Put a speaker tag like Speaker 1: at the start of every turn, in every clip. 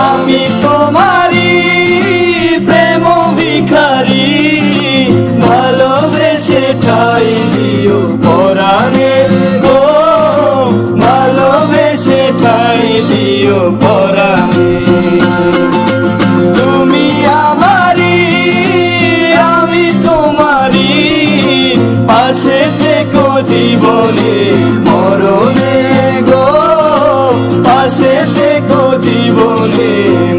Speaker 1: আমি তোমারি প্রেম ভিখারি, ভালোবেসে ঠাই দিও পরাণে গো, ভালোবেসে ঠাই দিও পরাণে। তুমি আমারি আমি তোমারি, পাশে থেকো জীবনে মরণে গো, পাশে থেকো জীবনে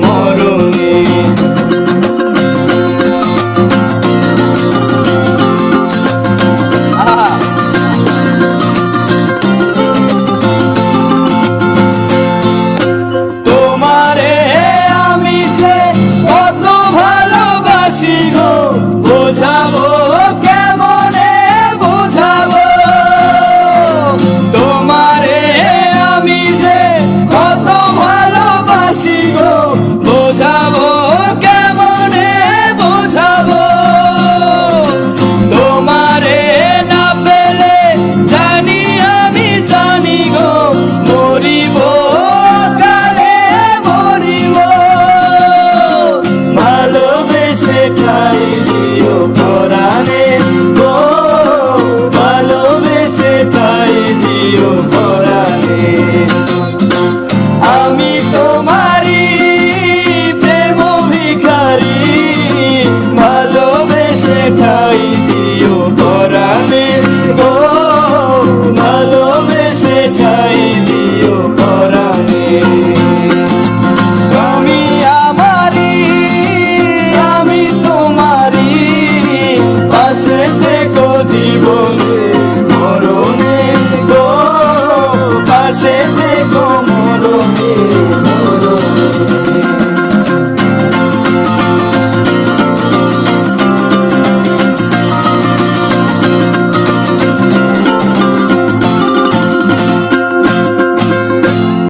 Speaker 1: মরণে। তোমারে আমি যে কত ভালোবাসি গো, বোঝা